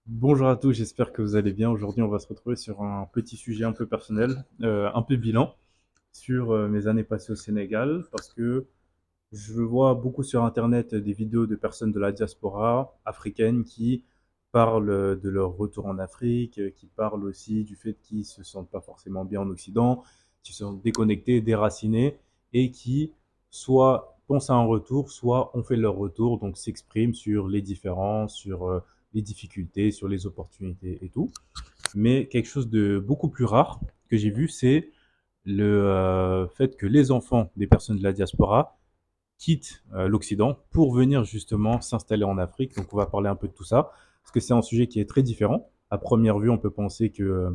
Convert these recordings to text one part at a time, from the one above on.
Bonjour à tous, j'espère que vous allez bien. Aujourd'hui, on va se retrouver sur un petit sujet un peu personnel, un peu bilan sur mes années passées au Sénégal, parce que je vois beaucoup sur Internet des vidéos de personnes de la diaspora africaine qui parlent de leur retour en Afrique, qui parlent aussi du fait qu'ils se sentent pas forcément bien en Occident, qui se sentent déconnectés, déracinés, et qui soit pensent à un retour, soit ont fait leur retour, donc s'expriment sur les différences, sur les difficultés, sur les opportunités et tout. Mais quelque chose de beaucoup plus rare que j'ai vu, c'est le fait que les enfants des personnes de la diaspora quittent l'Occident pour venir justement s'installer en Afrique. Donc on va parler un peu de tout ça, parce que c'est un sujet qui est très différent. À première vue, on peut penser que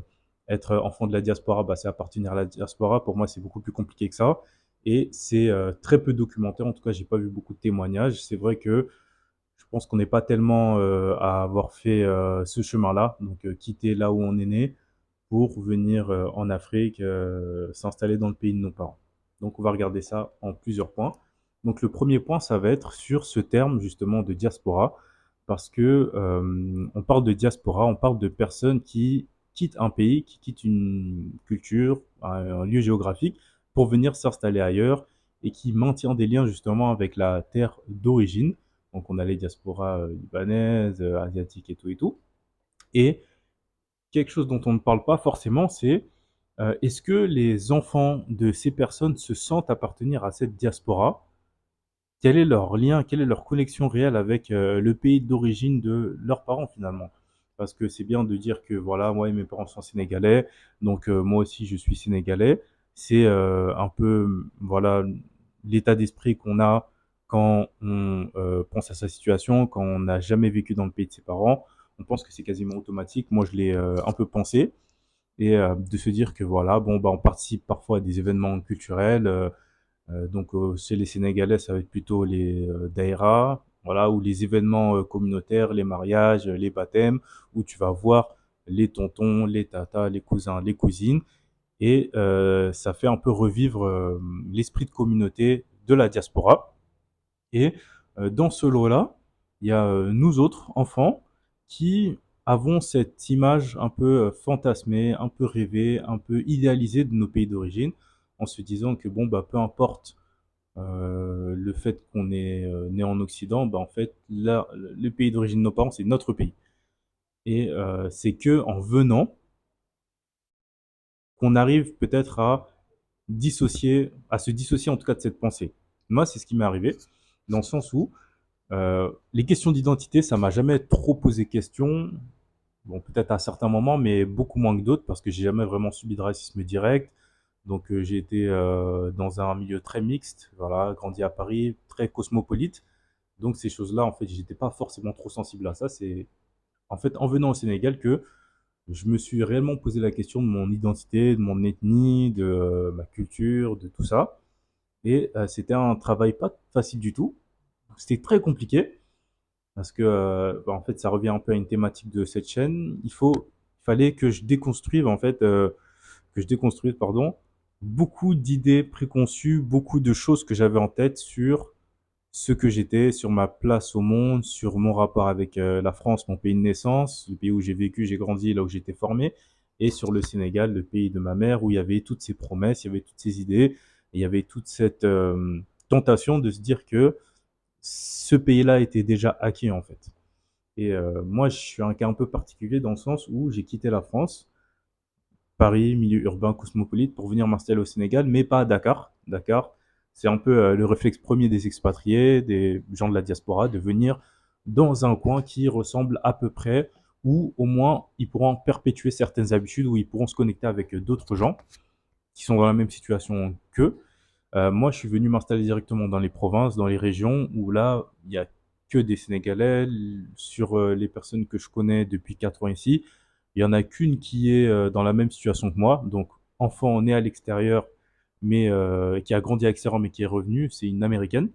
être enfant de la diaspora, bah, c'est appartenir à la diaspora. Pour moi, c'est beaucoup plus compliqué que ça. Et c'est très peu documenté. En tout cas, j'ai pas vu beaucoup de témoignages. C'est vrai que je pense qu'on n'est pas tellement à avoir fait ce chemin-là, donc quitter là où on est né pour venir en Afrique, s'installer dans le pays de nos parents. Donc on va regarder ça en plusieurs points. Donc le premier point, ça va être sur ce terme justement de diaspora, parce que on parle de diaspora, on parle de personnes qui quittent un pays, qui quittent une culture, un lieu géographique, pour venir s'installer ailleurs et qui maintient des liens justement avec la terre d'origine. Donc on a les diasporas libanaises, asiatiques et tout et tout. Et quelque chose dont on ne parle pas forcément, c'est est-ce que les enfants de ces personnes se sentent appartenir à cette diaspora? Quel est leur lien, quelle est leur connexion réelle avec le pays d'origine de leurs parents finalement? Parce que c'est bien de dire que voilà, moi et mes parents sont sénégalais, donc moi aussi je suis sénégalais. C'est un peu voilà l'état d'esprit qu'on a quand on pense à sa situation, quand on n'a jamais vécu dans le pays de ses parents. On pense que c'est quasiment automatique. Moi, je l'ai un peu pensé et de se dire que voilà, bon bah on participe parfois à des événements culturels. Donc chez les Sénégalais, ça va être plutôt les daïras, voilà, ou les événements communautaires, les mariages, les baptêmes, où tu vas voir les tontons, les tatas, les cousins, les cousines, et ça fait un peu revivre l'esprit de communauté de la diaspora. Et dans ce lot-là, il y a nous autres enfants qui avons cette image un peu fantasmée, un peu rêvée, un peu idéalisée de nos pays d'origine, en se disant que bon bah peu importe le fait qu'on est né en Occident, bah en fait là le pays d'origine de nos parents c'est notre pays. Et c'est que en venant qu'on arrive peut-être à à se dissocier en tout cas de cette pensée. Moi c'est ce qui m'est arrivé dans le sens où les questions d'identité, ça m'a jamais trop posé question. Bon, peut-être à certains moments, mais beaucoup moins que d'autres parce que j'ai jamais vraiment subi de racisme direct. Donc j'ai été dans un milieu très mixte, voilà, grandi à Paris, très cosmopolite. Donc ces choses-là, en fait, j'étais pas forcément trop sensible à ça. C'est en fait en venant au Sénégal que je me suis réellement posé la question de mon identité, de mon ethnie, de ma culture, de tout ça. Et c'était un travail pas facile du tout. C'était très compliqué parce que bah, en fait ça revient un peu à une thématique de cette chaîne. Il fallait que je déconstruise en fait que je déconstruise pardon beaucoup d'idées préconçues, beaucoup de choses que j'avais en tête sur ce que j'étais, sur ma place au monde, sur mon rapport avec la France, mon pays de naissance, le pays où j'ai vécu, j'ai grandi, là où j'étais formé, et sur le Sénégal, le pays de ma mère, où il y avait toutes ces promesses, il y avait toutes ces idées, et il y avait toute cette tentation de se dire que ce pays-là était déjà acquis en fait. Et moi, je suis un cas un peu particulier dans le sens où j'ai quitté la France, Paris, milieu urbain cosmopolite, pour venir m'installer au Sénégal, mais pas à Dakar. Dakar, c'est un peu le réflexe premier des expatriés, des gens de la diaspora, de venir dans un coin qui ressemble à peu près, où au moins ils pourront perpétuer certaines habitudes, où ils pourront se connecter avec d'autres gens qui sont dans la même situation qu'eux. Moi, je suis venu m'installer directement dans les provinces, dans les régions où là, il y a que des Sénégalais. Sur les personnes que je connais depuis 4 ans ici, il y en a qu'une qui est dans la même situation que moi. Donc, enfant né à l'extérieur, mais qui a grandi à l'extérieur, mais qui est revenu, c'est une américaine.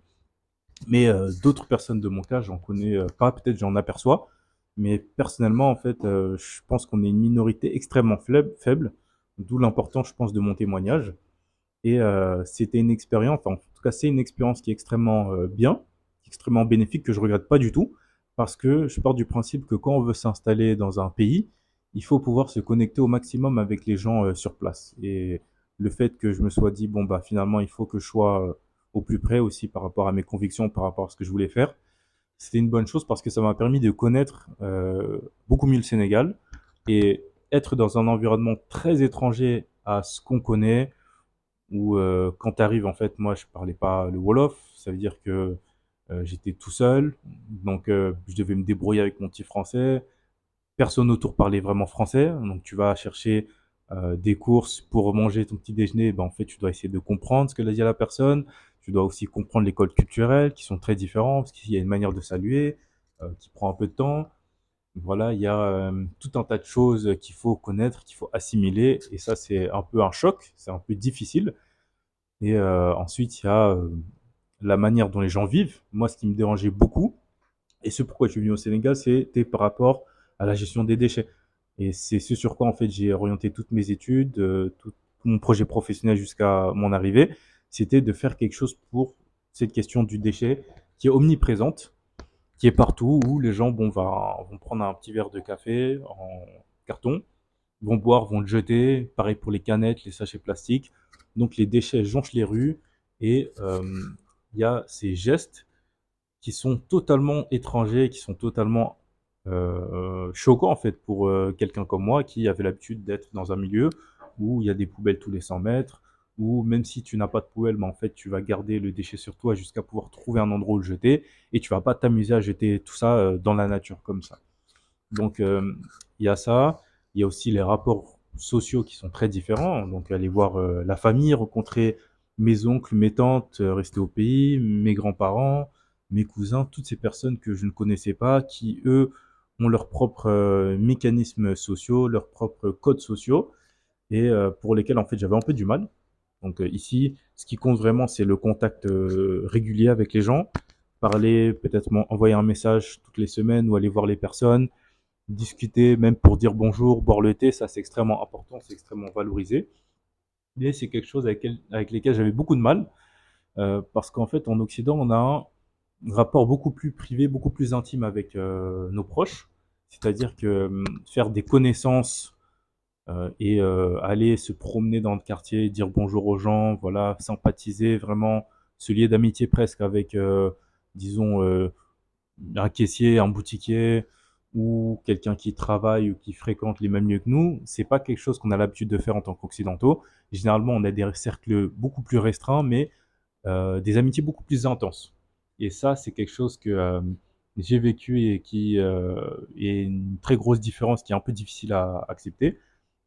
Mais d'autres personnes de mon cas, j'en connais pas, peut-être j'en aperçois. Mais personnellement, en fait, je pense qu'on est une minorité extrêmement faible, d'où l'importance, je pense, de mon témoignage. Et c'était une expérience, enfin, en tout cas, c'est une expérience qui est extrêmement bien, extrêmement bénéfique, que je regrette pas du tout, parce que je pars du principe que quand on veut s'installer dans un pays, il faut pouvoir se connecter au maximum avec les gens sur place. Et le fait que je me sois dit, bon, bah finalement, il faut que je sois au plus près aussi par rapport à mes convictions, par rapport à ce que je voulais faire, c'était une bonne chose parce que ça m'a permis de connaître beaucoup mieux le Sénégal et être dans un environnement très étranger à ce qu'on connaît, où quand tu arrives, en fait, moi, je parlais pas le Wolof, ça veut dire que j'étais tout seul, donc je devais me débrouiller avec mon petit français. Personne autour parlait vraiment français, donc tu vas chercher des courses pour manger ton petit déjeuner, ben, en fait, tu dois essayer de comprendre ce que l'a dit la personne. Tu dois aussi comprendre les codes culturels qui sont très différents, parce qu'il y a une manière de saluer qui prend un peu de temps. Voilà, il y a tout un tas de choses qu'il faut connaître, qu'il faut assimiler, et ça, c'est un peu un choc, c'est un peu difficile. Et ensuite, il y a la manière dont les gens vivent. Moi, ce qui me dérangeait beaucoup, et ce pourquoi je suis venu au Sénégal, c'était par rapport à la gestion des déchets. Et c'est ce sur quoi, en fait, j'ai orienté toutes mes études, tout mon projet professionnel jusqu'à mon arrivée. C'était de faire quelque chose pour cette question du déchet qui est omniprésente, qui est partout, où les gens vont prendre un petit verre de café en carton, vont boire, vont le jeter. Pareil pour les canettes, les sachets plastiques. Donc les déchets jonchent les rues et il y a ces gestes qui sont totalement étrangers, qui sont totalement choquants en fait pour quelqu'un comme moi qui avait l'habitude d'être dans un milieu où il y a des poubelles tous les 100 mètres, où même si tu n'as pas de poubelle, mais en fait tu vas garder le déchet sur toi jusqu'à pouvoir trouver un endroit où le jeter et tu vas pas t'amuser à jeter tout ça dans la nature comme ça. Donc il y a ça, il y a aussi les rapports sociaux qui sont très différents. Donc aller voir la famille, rencontrer mes oncles, mes tantes, rester au pays, mes grands-parents, mes cousins, toutes ces personnes que je ne connaissais pas, qui eux ont leurs propres mécanismes sociaux, leurs propres codes sociaux, et pour lesquels en fait j'avais un peu du mal. Donc ici, ce qui compte vraiment, c'est le contact régulier avec les gens, parler, peut-être envoyer un message toutes les semaines ou aller voir les personnes, discuter, même pour dire bonjour, boire le thé, ça c'est extrêmement important, c'est extrêmement valorisé. Mais c'est quelque chose avec lesquels j'avais beaucoup de mal, parce qu'en fait en Occident on a un rapport beaucoup plus privé, beaucoup plus intime avec nos proches. C'est-à-dire que faire des connaissances et aller se promener dans le quartier, dire bonjour aux gens, voilà, sympathiser, vraiment se lier d'amitié presque avec, disons, un caissier, un boutiquier ou quelqu'un qui travaille ou qui fréquente les mêmes lieux que nous, c'est pas quelque chose qu'on a l'habitude de faire en tant qu'occidentaux. Généralement, on a des cercles beaucoup plus restreints, mais des amitiés beaucoup plus intenses. Et ça, c'est quelque chose que j'ai vécu et qui est une très grosse différence qui est un peu difficile à accepter.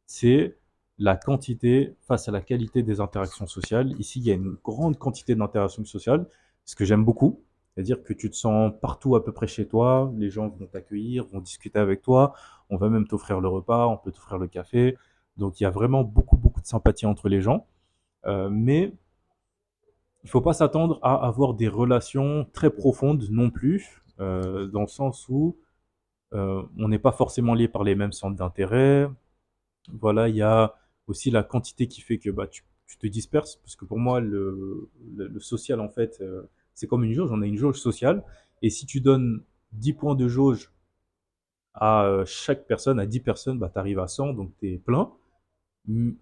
C'est la quantité face à la qualité des interactions sociales. Ici, il y a une grande quantité d'interactions sociales, ce que j'aime beaucoup. C'est-à-dire que tu te sens partout à peu près chez toi, les gens vont t'accueillir, vont discuter avec toi, on va même t'offrir le repas, on peut t'offrir le café. Donc il y a vraiment beaucoup, beaucoup de sympathie entre les gens. Mais il ne faut pas s'attendre à avoir des relations très profondes non plus, dans le sens où on n'est pas forcément lié par les mêmes centres d'intérêt. Voilà, il y a aussi la quantité qui fait que bah, tu te disperses, parce que pour moi, le social, en fait, c'est comme une jauge, on a une jauge sociale, et si tu donnes 10 points de jauge à chaque personne, à 10 personnes, bah, tu arrives à 100, donc tu es plein.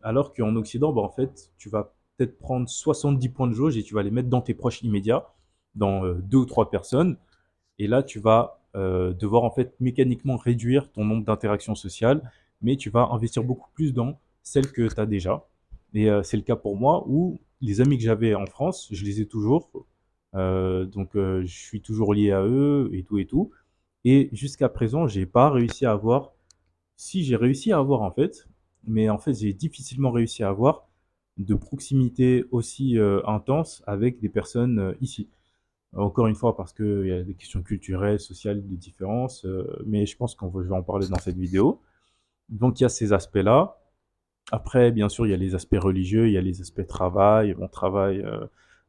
Alors qu'en Occident, bah, en fait, tu vas peut-être prendre 70 points de jauge et tu vas les mettre dans tes proches immédiats, dans deux ou trois personnes, et là, tu vas devoir en fait mécaniquement réduire ton nombre d'interactions sociales, mais tu vas investir beaucoup plus dans celles que tu as déjà. Et c'est le cas pour moi où les amis que j'avais en France, je les ai toujours. Donc je suis toujours lié à eux et tout et tout. Et jusqu'à présent, j'ai pas réussi à avoir. Si j'ai réussi à avoir en fait, mais en fait j'ai difficilement réussi à avoir de proximité aussi intense avec des personnes ici. Encore une fois, parce qu'il y a des questions culturelles, sociales, des différences, mais je pense je vais en parler dans cette vidéo. Donc il y a ces aspects-là. Après, bien sûr, il y a les aspects religieux, il y a les aspects travail, mon travail,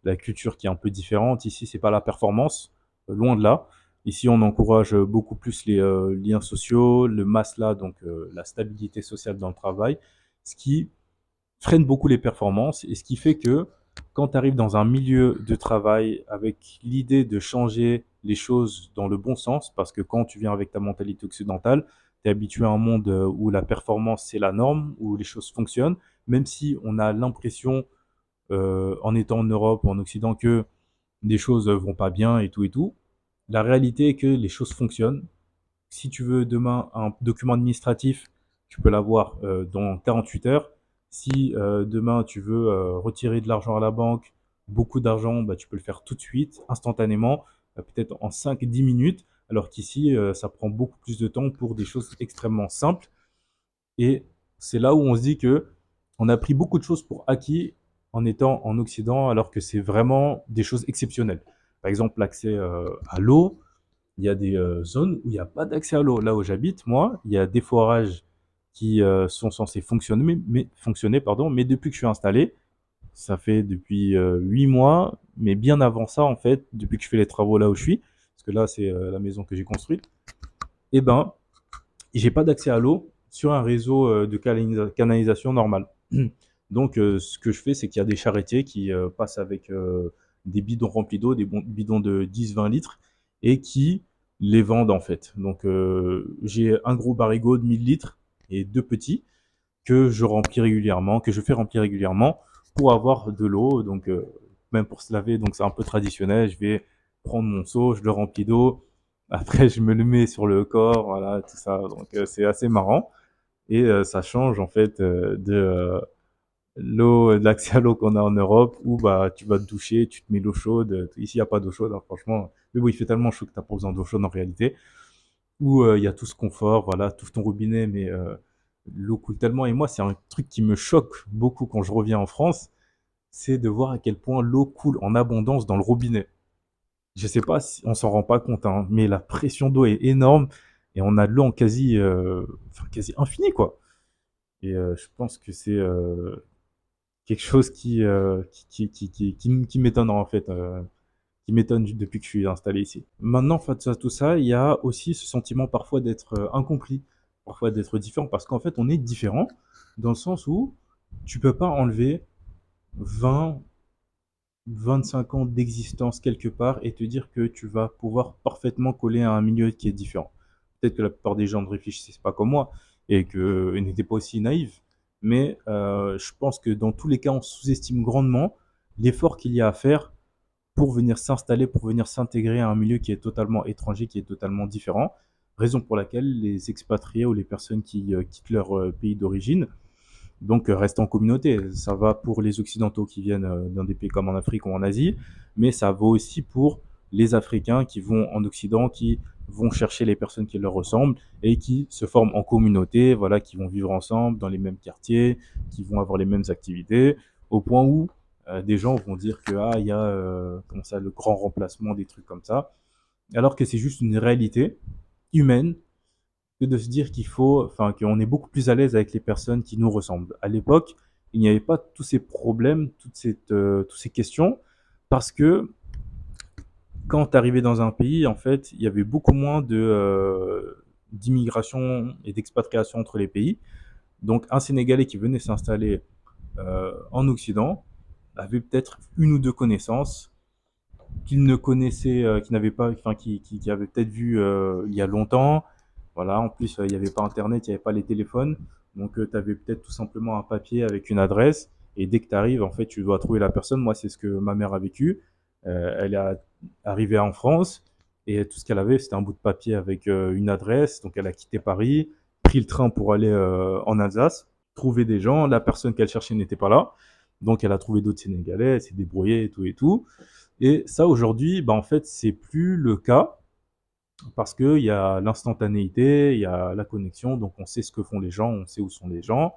la culture qui est un peu différente. Ici, c'est pas la performance, loin de là. Ici, on encourage beaucoup plus les liens sociaux, le masla, donc la stabilité sociale dans le travail, ce qui freine beaucoup les performances et ce qui fait que quand tu arrives dans un milieu de travail avec l'idée de changer les choses dans le bon sens, parce que quand tu viens avec ta mentalité occidentale, tu es habitué à un monde où la performance c'est la norme, où les choses fonctionnent, même si on a l'impression, en étant en Europe ou en Occident, que des choses vont pas bien et tout. La réalité est que les choses fonctionnent. Si tu veux demain un document administratif, tu peux l'avoir dans 48 heures. Si demain tu veux retirer de l'argent à la banque, beaucoup d'argent, bah, tu peux le faire tout de suite, instantanément, peut-être en 5-10 minutes, alors qu'ici, ça prend beaucoup plus de temps pour des choses extrêmement simples. Et c'est là où on se dit que on a pris beaucoup de choses pour acquis en étant en Occident, alors que c'est vraiment des choses exceptionnelles. Par exemple, l'accès à l'eau, il y a des zones où il n'y a pas d'accès à l'eau. Là où j'habite, moi, il y a des forages qui sont censés fonctionner, pardon, mais depuis que je suis installé, ça fait depuis 8 mois, mais bien avant ça, en fait, depuis que je fais les travaux là où je suis, parce que là, c'est la maison que j'ai construite, eh ben, j'ai pas d'accès à l'eau sur un réseau de canalisation normal. Donc, ce que je fais, c'est qu'il y a des charretiers qui passent avec des bidons remplis d'eau, des bidons de 10-20 litres, et qui les vendent en fait. Donc, j'ai un gros barigot de 1000 litres et deux petits que je remplis régulièrement, que je fais remplir régulièrement pour avoir de l'eau. Donc, même pour se laver, donc c'est un peu traditionnel. Je vais prendre mon seau, je le remplis d'eau. Après, je me le mets sur le corps, voilà, tout ça. Donc, c'est assez marrant. Et ça change en fait de l'eau, de l'accès à l'eau qu'on a en Europe, où bah tu vas te doucher, tu te mets l'eau chaude. Ici, il n'y a pas d'eau chaude, hein, franchement. Mais bon, il fait tellement chaud que t'as pas besoin d'eau chaude en réalité. Où il y a tout ce confort, voilà, tout ton robinet, mais l'eau coule tellement. Et moi, c'est un truc qui me choque beaucoup quand je reviens en France, c'est de voir à quel point l'eau coule en abondance dans le robinet. Je sais pas si on s'en rend pas compte, hein, mais la pression d'eau est énorme et on a de l'eau en quasi infini, quoi. Et je pense que c'est quelque chose qui m'étonne en fait, qui m'étonne depuis que je suis installé ici. Maintenant, face à tout ça, il y a aussi ce sentiment parfois d'être incompris, parfois d'être différent, parce qu'en fait, on est différent dans le sens où tu peux pas enlever 20, 25 ans d'existence quelque part et te dire que tu vas pouvoir parfaitement coller à un milieu qui est différent. Peut-être que la plupart des gens ne réfléchissent pas comme moi et que n'étaient pas aussi naïfs, mais je pense que dans tous les cas, on sous-estime grandement l'effort qu'il y a à faire pour venir s'installer, pour venir s'intégrer à un milieu qui est totalement étranger, qui est totalement différent. Raison pour laquelle les expatriés ou les personnes qui quittent leur pays d'origine donc reste en communauté. Ça va pour les Occidentaux qui viennent dans des pays comme en Afrique ou en Asie, mais ça vaut aussi pour les Africains qui vont en Occident, qui vont chercher les personnes qui leur ressemblent et qui se forment en communauté, voilà, qui vont vivre ensemble dans les mêmes quartiers, qui vont avoir les mêmes activités, au point où des gens vont dire que ah il y a comment ça le grand remplacement des trucs comme ça, alors que c'est juste une réalité humaine que de se dire qu'il faut, enfin, qu'on est beaucoup plus à l'aise avec les personnes qui nous ressemblent. À l'époque, il n'y avait pas tous ces problèmes, toutes ces questions, parce que quand tu arrivais dans un pays, en fait, il y avait beaucoup moins d'immigration et d'expatriation entre les pays. Donc, un Sénégalais qui venait s'installer en Occident avait peut-être une ou deux connaissances qu'il ne connaissait, qu'il n'avait pas, enfin, qui avait peut-être vu il y a longtemps. Voilà, en plus, il n'y avait pas Internet, il n'y avait pas les téléphones. Donc, tu avais peut-être tout simplement un papier avec une adresse. Et dès que tu arrives, en fait, tu dois trouver la personne. Moi, c'est ce que ma mère a vécu. Elle est arrivée en France et tout ce qu'elle avait, c'était un bout de papier avec une adresse. Donc, elle a quitté Paris, pris le train pour aller en Alsace, trouver des gens. La personne qu'elle cherchait n'était pas là. Donc, elle a trouvé d'autres Sénégalais, elle s'est débrouillée et tout et tout. Et ça, aujourd'hui, bah, en fait, c'est plus le cas parce qu'il y a l'instantanéité, il y a la connexion, donc on sait ce que font les gens, on sait où sont les gens.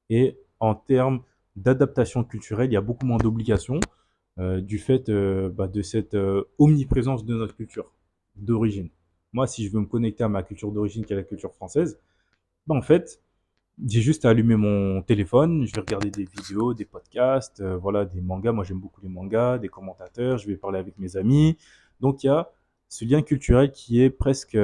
Et en termes d'adaptation culturelle, il y a beaucoup moins d'obligations du fait bah, de cette omniprésence de notre culture d'origine. Moi, si je veux me connecter à ma culture d'origine, qui est la culture française, bah, en fait, j'ai juste à allumer mon téléphone, je vais regarder des vidéos, des podcasts, voilà, des mangas. Moi, j'aime beaucoup les mangas, des commentateurs. Je vais parler avec mes amis. Donc, il y a ce lien culturel qui est presque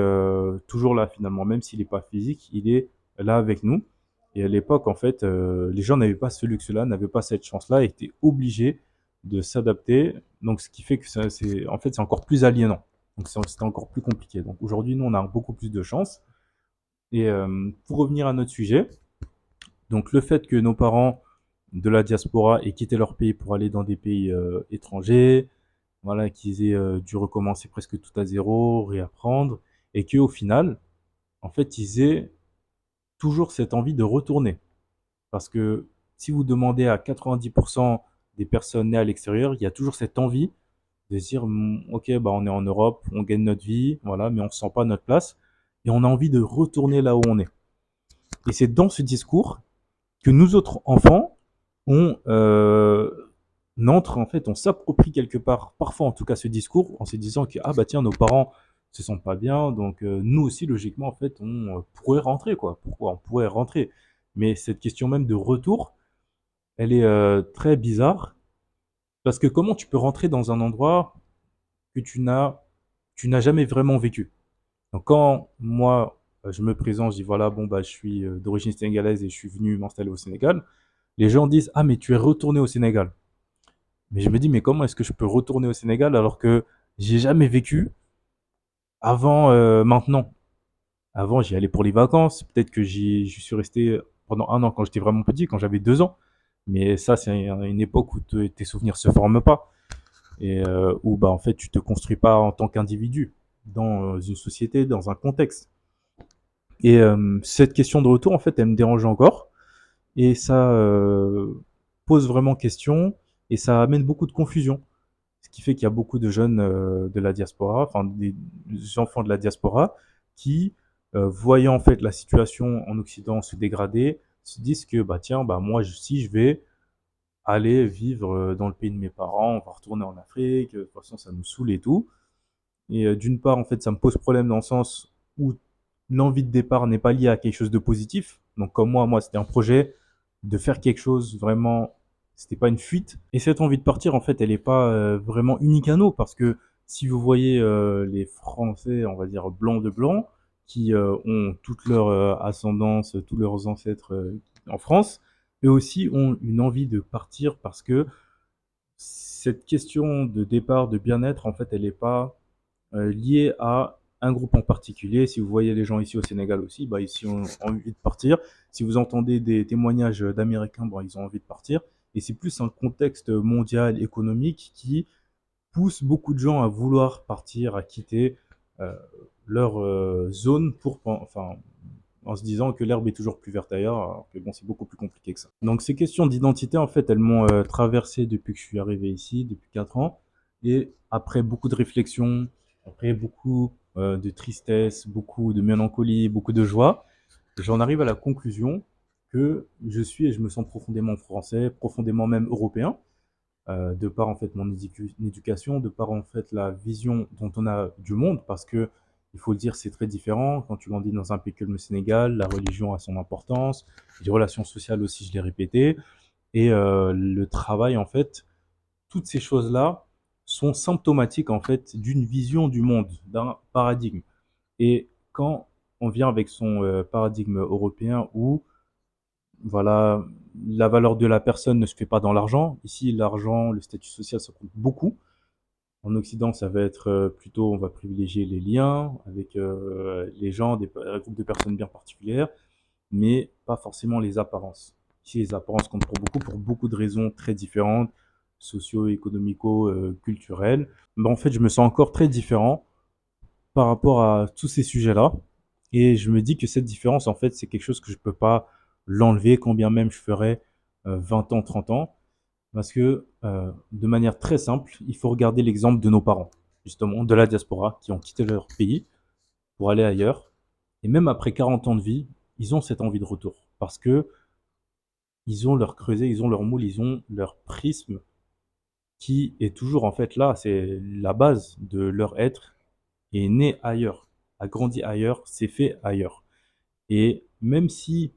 toujours là finalement, même s'il n'est pas physique, il est là avec nous. Et à l'époque, en fait, les gens n'avaient pas ce luxe-là, n'avaient pas cette chance-là, étaient obligés de s'adapter. Donc, ce qui fait que en fait, c'est encore plus aliénant. Donc c'était encore plus compliqué. Donc aujourd'hui, nous, on a beaucoup plus de chance. Et pour revenir à notre sujet, donc le fait que nos parents de la diaspora aient quitté leur pays pour aller dans des pays étrangers, voilà, qu'ils aient dû recommencer presque tout à zéro, réapprendre, et qu'au final, en fait, ils aient toujours cette envie de retourner. Parce que si vous demandez à 90% des personnes nées à l'extérieur, il y a toujours cette envie de se dire, ok, bah on est en Europe, on gagne notre vie, voilà, mais on ne sent pas notre place, et on a envie de retourner là où on est. Et c'est dans ce discours que nous autres enfants, on entre en fait, on s'approprie quelque part, parfois en tout cas ce discours, en se disant que ah bah tiens nos parents se sentent pas bien, donc nous aussi logiquement en fait on pourrait rentrer quoi. Pourquoi on pourrait rentrer? Mais cette question même de retour, elle est très bizarre parce que comment tu peux rentrer dans un endroit que tu n'as jamais vraiment vécu? Donc quand moi je me présente, je dis voilà bon bah je suis d'origine sénégalaise et je suis venu m'installer au Sénégal, les gens disent ah mais tu es retourné au Sénégal. Mais je me dis mais comment est-ce que je peux retourner au Sénégal alors que j'ai jamais vécu avant maintenant? Avant j'y allais pour les vacances, peut-être que j'y suis resté pendant un an quand j'étais vraiment petit, quand j'avais 2 ans. Mais ça c'est une époque où tes souvenirs se forment pas et où bah en fait tu te construis pas en tant qu'individu dans une société, dans un contexte. Et cette question de retour en fait elle me dérange encore et ça pose vraiment question et ça amène beaucoup de confusion. Ce qui fait qu'il y a beaucoup de jeunes de la diaspora, enfin des enfants de la diaspora, qui, voyant en fait la situation en Occident se dégrader, se disent que bah tiens, bah moi si je vais aller vivre dans le pays de mes parents, on va retourner en Afrique, de toute façon ça nous saoule et tout. Et d'une part, en fait, ça me pose problème dans le sens où l'envie de départ n'est pas liée à quelque chose de positif. Donc comme moi c'était un projet de faire quelque chose vraiment, c'était pas une fuite. Et cette envie de partir, en fait, elle n'est pas vraiment unique à nous parce que si vous voyez les Français, on va dire blancs de blanc, qui ont toute leur ascendance, tous leurs ancêtres en France, eux aussi ont une envie de partir parce que cette question de départ, de bien-être, en fait, elle n'est pas lié à un groupe en particulier. Si vous voyez les gens ici au Sénégal aussi, bah ici on a envie de partir. Si vous entendez des témoignages d'Américains, bon, ils ont envie de partir. Et c'est plus un contexte mondial économique qui pousse beaucoup de gens à vouloir partir, à quitter euh, leur zone pour, enfin, en se disant que l'herbe est toujours plus verte ailleurs, alors que bon, c'est beaucoup plus compliqué que ça. Donc ces questions d'identité, en fait, elles m'ont traversé depuis que je suis arrivé ici, depuis 4 ans, et après beaucoup de réflexions, après beaucoup de tristesse, beaucoup de mélancolie, beaucoup de joie, j'en arrive à la conclusion que je suis et je me sens profondément français, profondément même européen, de par en fait mon éducation, de par en fait la vision dont on a du monde, parce que il faut le dire, c'est très différent. Quand tu grandis dans un pays comme le Sénégal, la religion a son importance, les relations sociales aussi, je l'ai répété, et le travail en fait, toutes ces choses-là sont symptomatiques en fait d'une vision du monde, d'un paradigme. Et quand on vient avec son paradigme européen où voilà, la valeur de la personne ne se fait pas dans l'argent. Ici, l'argent, le statut social, ça compte beaucoup. En Occident, ça va être plutôt, on va privilégier les liens avec les gens, un groupe de personnes bien particulières, mais pas forcément les apparences. Ici, les apparences comptent pour beaucoup de raisons très différentes, socio-économico-culturelles. Mais en fait, je me sens encore très différent par rapport à tous ces sujets-là. Et je me dis que cette différence, en fait, c'est quelque chose que je ne peux pas l'enlever, quand bien même je ferais 20 ans, 30 ans. Parce que, de manière très simple, il faut regarder l'exemple de nos parents, justement, de la diaspora, qui ont quitté leur pays pour aller ailleurs. Et même après 40 ans de vie, ils ont cette envie de retour. Parce que ils ont leur creuset, ils ont leur moule, ils ont leur prisme qui est toujours en fait là. C'est la base de leur être est né ailleurs, a grandi ailleurs, s'est fait ailleurs. Et même si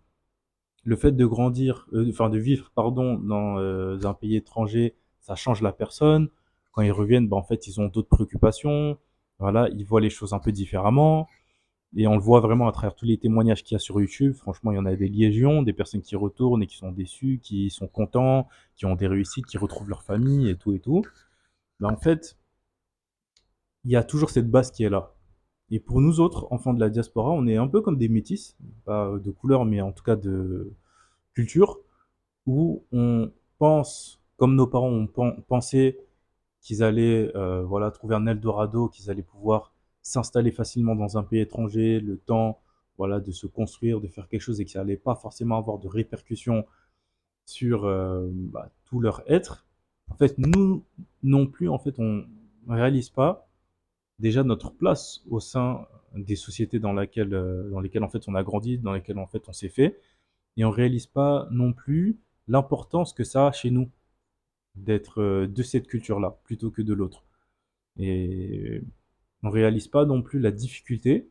le fait de grandir, enfin de vivre, pardon, dans un pays étranger, ça change la personne. Quand ils reviennent, bah, en fait, ils ont d'autres préoccupations. Voilà, ils voient les choses un peu différemment. Et on le voit vraiment à travers tous les témoignages qu'il y a sur YouTube. Franchement, il y en a des légions, des personnes qui retournent et qui sont déçues, qui sont contents, qui ont des réussites, qui retrouvent leur famille et tout et tout. Bah, en fait, il y a toujours cette base qui est là. Et pour nous autres, enfants de la diaspora, on est un peu comme des métis, pas de couleur, mais en tout cas de culture, où on pense, comme nos parents ont pensé qu'ils allaient voilà, trouver un Eldorado, qu'ils allaient pouvoir s'installer facilement dans un pays étranger, le temps voilà, de se construire, de faire quelque chose et que ça n'allait pas forcément avoir de répercussions sur tout leur être. En fait, nous non plus, en fait, on ne réalise pas déjà notre place au sein des sociétés dans lesquelles en fait on a grandi, dans lesquelles en fait on s'est fait, et on réalise pas non plus l'importance que ça a chez nous d'être de cette culture-là plutôt que de l'autre. Et on réalise pas non plus la difficulté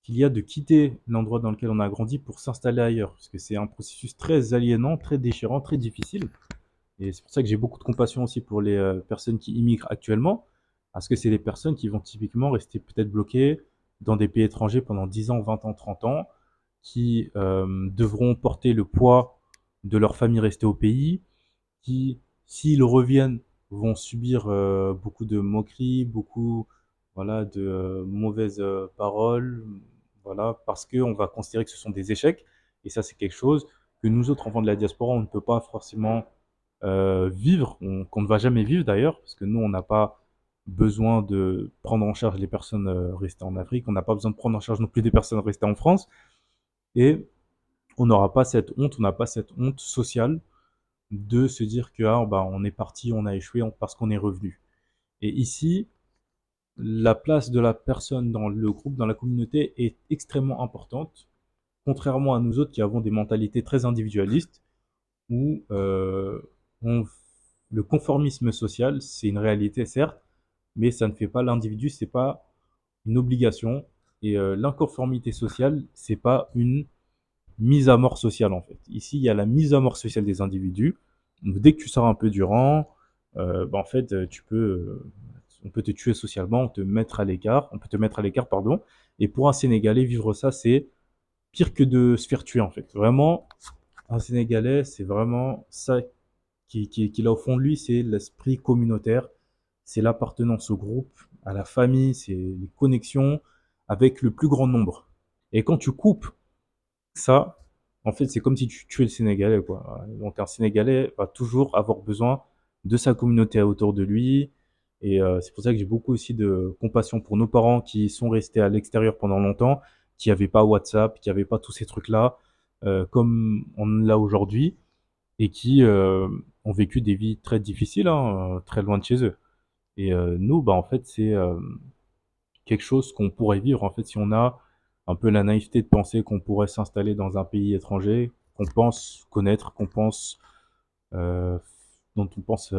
qu'il y a de quitter l'endroit dans lequel on a grandi pour s'installer ailleurs, parce que c'est un processus très aliénant, très déchirant, très difficile. Et c'est pour ça que j'ai beaucoup de compassion aussi pour les personnes qui immigrent actuellement, parce que c'est des personnes qui vont typiquement rester peut-être bloquées dans des pays étrangers pendant 10 ans, 20 ans, 30 ans, qui devront porter le poids de leur famille restée au pays, qui, s'ils reviennent, vont subir beaucoup de moqueries, beaucoup voilà, de mauvaises paroles, voilà, parce qu'on va considérer que ce sont des échecs. Et ça, c'est quelque chose que nous autres enfants de la diaspora, on ne peut pas forcément vivre, qu'on ne va jamais vivre d'ailleurs, parce que nous, on n'a pas besoin de prendre en charge les personnes restées en Afrique, on n'a pas besoin de prendre en charge non plus des personnes restées en France, et on n'aura pas cette honte, on n'a pas cette honte sociale de se dire que ah, bah, on est parti, on a échoué parce qu'on est revenu. Et ici, la place de la personne dans le groupe, dans la communauté est extrêmement importante, contrairement à nous autres qui avons des mentalités très individualistes, où on le conformisme social, c'est une réalité certes, mais ça ne fait pas l'individu, c'est pas une obligation. Et l'inconformité sociale, c'est pas une mise à mort sociale en fait. Ici, il y a la mise à mort sociale des individus. Donc, dès que tu sors un peu du rang, bah, en fait, on peut te tuer socialement, on peut te mettre à l'écart, pardon. Et pour un Sénégalais, vivre ça, c'est pire que de se faire tuer en fait. Vraiment, un Sénégalais, c'est vraiment ça qu'il a au fond de lui, c'est l'esprit communautaire, c'est l'appartenance au groupe, à la famille, c'est les connexions avec le plus grand nombre. Et quand tu coupes ça, en fait, c'est comme si tu tuais le Sénégalais, quoi. Donc un Sénégalais va toujours avoir besoin de sa communauté autour de lui. Et c'est pour ça que j'ai beaucoup aussi de compassion pour nos parents qui sont restés à l'extérieur pendant longtemps, qui n'avaient pas WhatsApp, qui n'avaient pas tous ces trucs-là, comme on l'a aujourd'hui, et qui ont vécu des vies très difficiles, hein, très loin de chez eux. Et nous, bah, en fait, c'est quelque chose qu'on pourrait vivre, en fait, si on a un peu la naïveté de penser qu'on pourrait s'installer dans un pays étranger, qu'on pense connaître, qu'on pense, euh, dont on pense,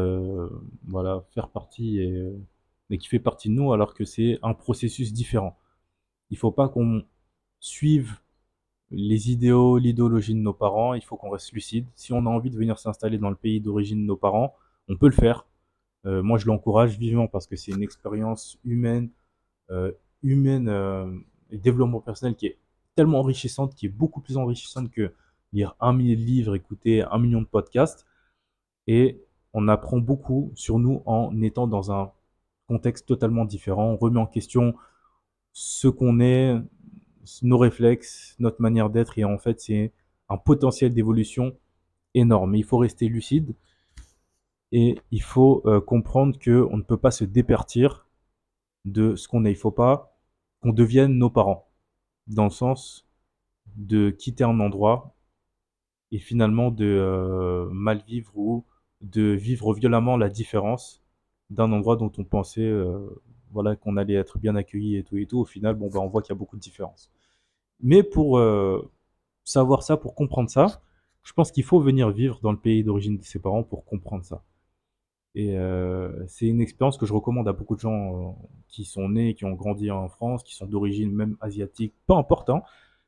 voilà, faire partie et qui fait partie de nous, alors que c'est un processus différent. Il faut pas qu'on suive les idéaux, l'idéologie de nos parents, il faut qu'on reste lucide. Si on a envie de venir s'installer dans le pays d'origine de nos parents, on peut le faire. Moi, je l'encourage vivement parce que c'est une expérience humaine, euh, et développement personnel qui est tellement enrichissante, qui est beaucoup plus enrichissante que lire 1 million de livres, écouter 1 million de podcasts. Et on apprend beaucoup sur nous en étant dans un contexte totalement différent. On remet en question ce qu'on est, nos réflexes, notre manière d'être. Et en fait, c'est un potentiel d'évolution énorme. Mais il faut rester lucide et il faut comprendre qu'on ne peut pas se départir de ce qu'on est. Il ne faut pas qu'on devienne nos parents, dans le sens de quitter un endroit et finalement de mal vivre ou de vivre violemment la différence d'un endroit dont on pensait voilà, qu'on allait être bien accueilli et tout et tout. Au final, bon, bah, on voit qu'il y a beaucoup de différences. Mais pour savoir ça, pour comprendre ça, je pense qu'il faut venir vivre dans le pays d'origine de ses parents pour comprendre ça. Et c'est une expérience que je recommande à beaucoup de gens qui sont nés, qui ont grandi en France, qui sont d'origine même asiatique, peu importe, hein.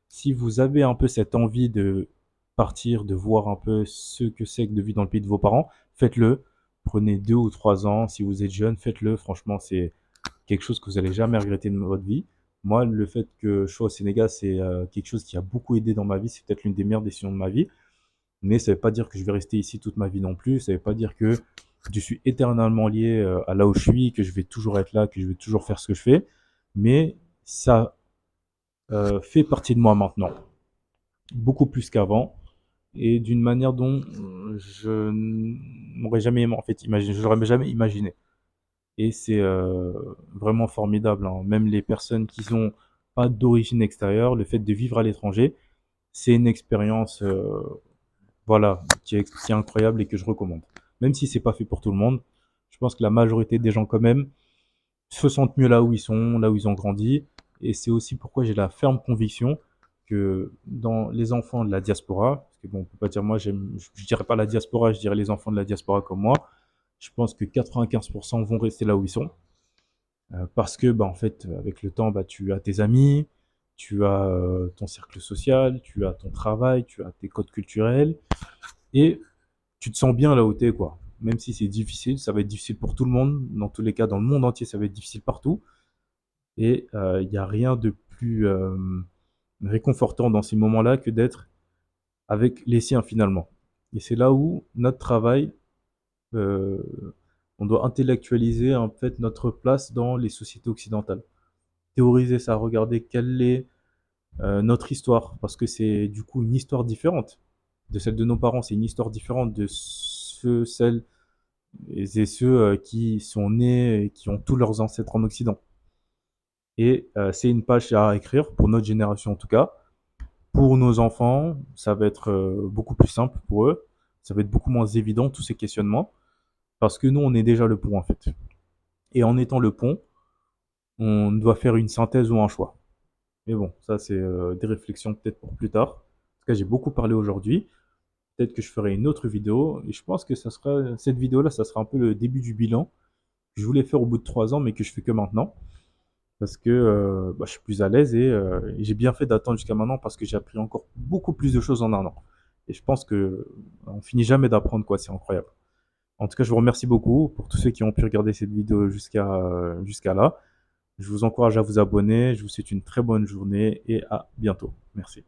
Si vous avez un peu cette envie de partir, de voir un peu ce que c'est que de vivre dans le pays de vos parents, faites-le. Prenez 2 ou 3 ans. Si vous êtes jeune, faites-le. Franchement, c'est quelque chose que vous allez jamais regretter de votre vie. Moi, le fait que je sois au Sénégal, c'est quelque chose qui a beaucoup aidé dans ma vie. C'est peut-être l'une des meilleures décisions de ma vie. Mais ça ne veut pas dire que je vais rester ici toute ma vie non plus. Ça ne veut pas dire que je suis éternellement lié à là où je suis, que je vais toujours être là, que je vais toujours faire ce que je fais. Mais ça fait partie de moi maintenant, beaucoup plus qu'avant, et d'une manière dont je n'aurais jamais, en fait, imaginé, je l'aurais jamais imaginé. Et c'est vraiment formidable, hein. Même les personnes qui n'ont pas d'origine extérieure, le fait de vivre à l'étranger, c'est une expérience, voilà, qui est incroyable et que je recommande. Même si c'est pas fait pour tout le monde, je pense que la majorité des gens quand même se sentent mieux là où ils sont, là où ils ont grandi. Et c'est aussi pourquoi j'ai la ferme conviction que dans les enfants de la diaspora, parce que bon, on peut pas dire moi, je dirais pas la diaspora, je dirais les enfants de la diaspora comme moi, je pense que 95% vont rester là où ils sont. Parce que, bah, en fait, avec le temps, bah, tu as tes amis, tu as ton cercle social, tu as ton travail, tu as tes codes culturels, et tu te sens bien là où t'es, quoi. Même si c'est difficile, ça va être difficile pour tout le monde. Dans tous les cas, dans le monde entier, ça va être difficile partout. Et il n'y a rien de plus réconfortant dans ces moments-là que d'être avec les siens finalement. Et c'est là où notre travail, euh, on doit intellectualiser en fait notre place dans les sociétés occidentales. Théoriser ça, regarder quelle est notre histoire, parce que c'est du coup une histoire différente de celle de nos parents, c'est une histoire différente de ceux, celles et ceux qui sont nés et qui ont tous leurs ancêtres en Occident. Et c'est une page à écrire pour notre génération en tout cas. Pour nos enfants, ça va être beaucoup plus simple pour eux. Ça va être beaucoup moins évident tous ces questionnements parce que nous, on est déjà le pont en fait. Et en étant le pont, on doit faire une synthèse ou un choix. Mais bon, ça c'est des réflexions peut-être pour plus tard. En tout cas, j'ai beaucoup parlé aujourd'hui. Peut-être que je ferai une autre vidéo et je pense que ça sera cette vidéo-là, ça sera un peu le début du bilan que je voulais faire au bout de 3 ans, mais que je fais que maintenant. Parce que bah, je suis plus à l'aise et j'ai bien fait d'attendre jusqu'à maintenant parce que j'ai appris encore beaucoup plus de choses en un an. Et je pense que on finit jamais d'apprendre quoi, c'est incroyable. En tout cas, je vous remercie beaucoup pour tous ceux qui ont pu regarder cette vidéo jusqu'à là. Je vous encourage à vous abonner, je vous souhaite une très bonne journée et à bientôt. Merci.